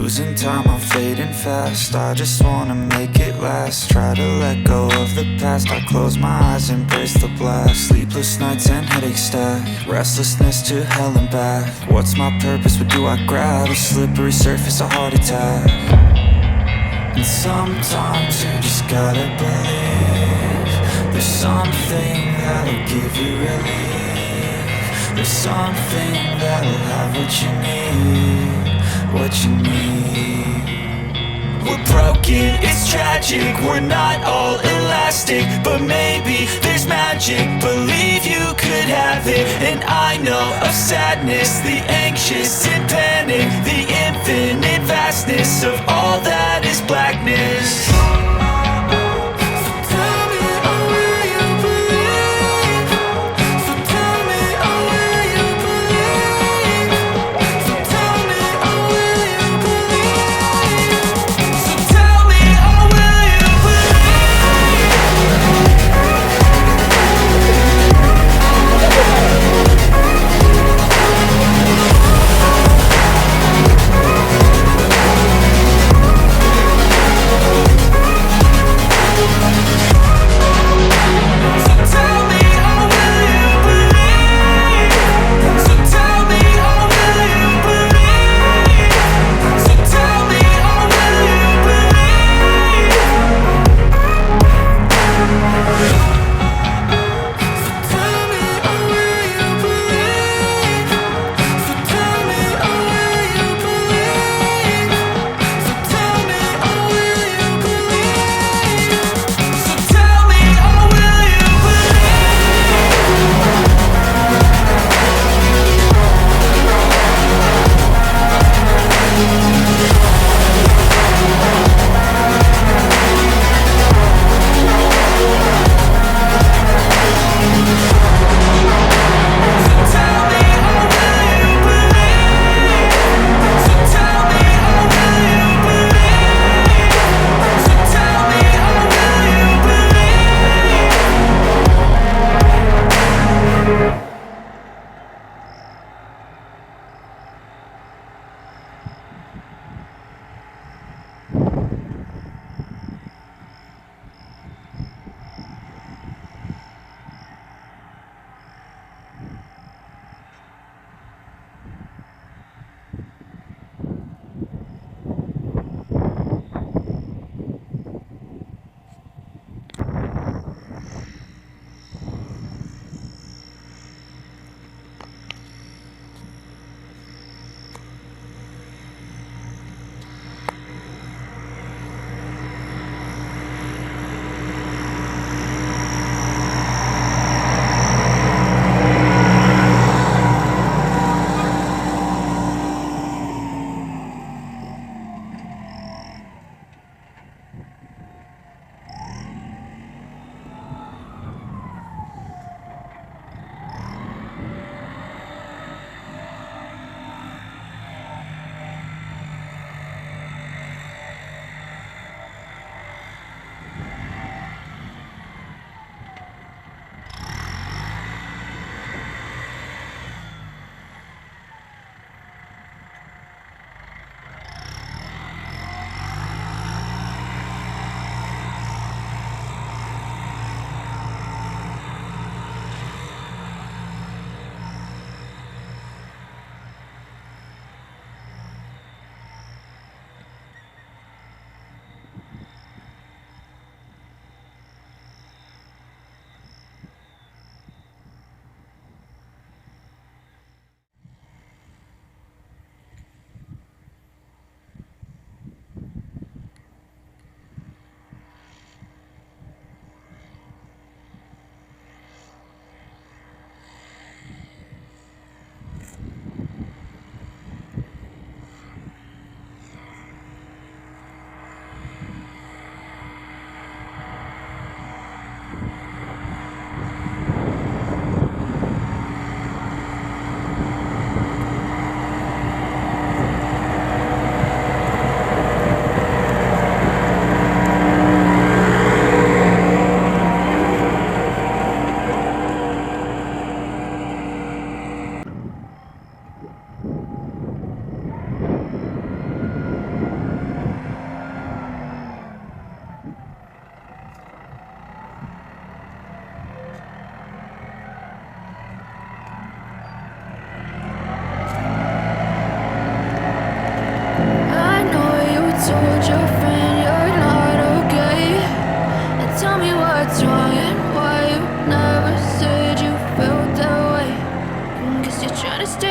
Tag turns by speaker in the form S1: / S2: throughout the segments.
S1: losing time, I'm fading fast. I just wanna make it last. Try to let go of the past. I close my eyes, embrace the blast. Sleepless nights and headaches stack. Restlessness to hell and back. What's my purpose? What do I grab? A slippery surface, a heart attack. And sometimes you just gotta believe there's something that'll give you relief. There's something that'll have what you need, what you need. We're broken, it's tragic, we're not all elastic, but maybe there's magic, believe you could have it. And I know of sadness, the anxious and panic, the infinite vastness of all that is blackness.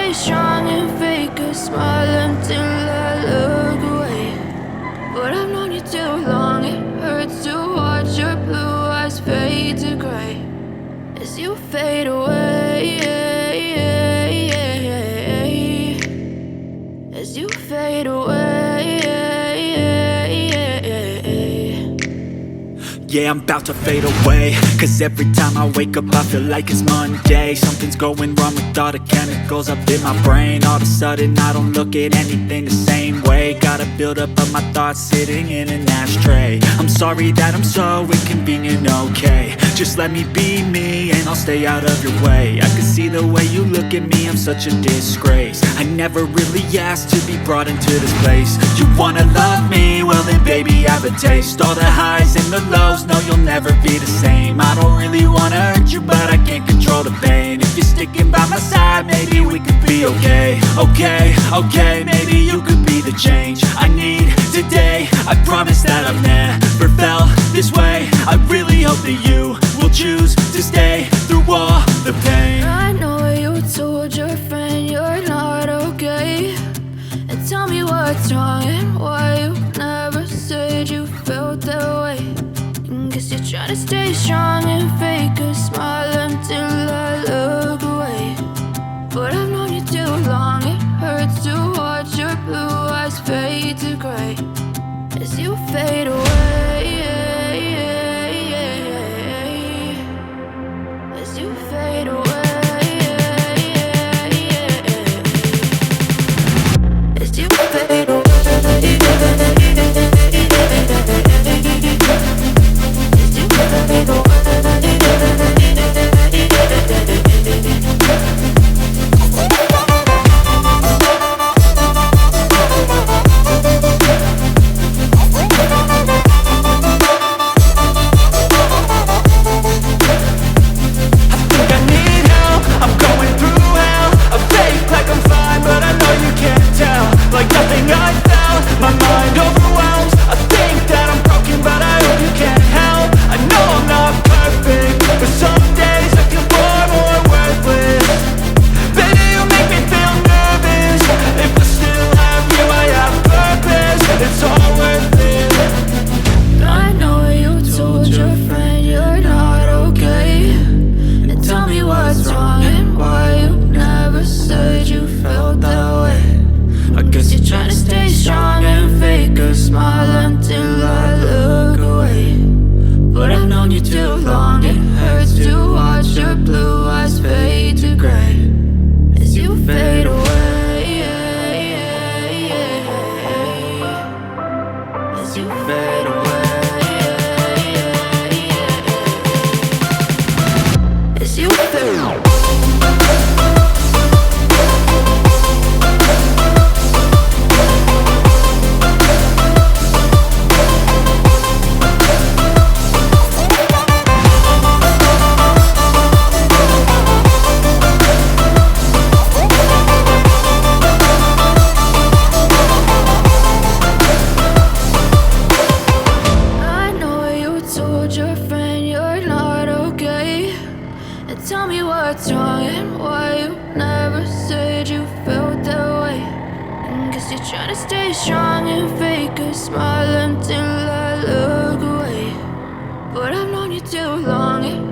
S1: stay strong and fake a smile until I look away. But I've known you too long, it hurts to watch your blue eyes fade to gray as you fade away, as you fade away.
S2: Yeah, I'm about to fade away, cause every time I wake up I feel like it's Monday. Something's going wrong with all the chemicals up in my brain. All of a sudden I don't look at anything the same way. Got a buildup of my thoughts sitting in an ashtray. I'm sorry that I'm so inconvenient, okay. Just let me be me and I'll stay out of your way. I can see the way you look at me, I'm such a disgrace. I never really asked to be brought into this place. You wanna love me? Well then baby I have a taste. All the highs and the lows, no you'll never be the same. I don't really wanna hurt you but I can't control the pain. If you're sticking by my side maybe we could be okay. Okay, maybe you could be the change I need today. I promise that I've never felt this way. I really hope that you will choose to stay through all the pain.
S1: I know you told your friend you're not okay, and tell me what's wrong and why you never said you felt that way. Guess you're trying to stay strong and fake a smile until I look away. But I've known you too long, it hurts to watch your blue eyes fade to gray as you fade away, as you fade away, as you fade away. Trying to stay strong and fake a smile until I look away. But I've known you too long.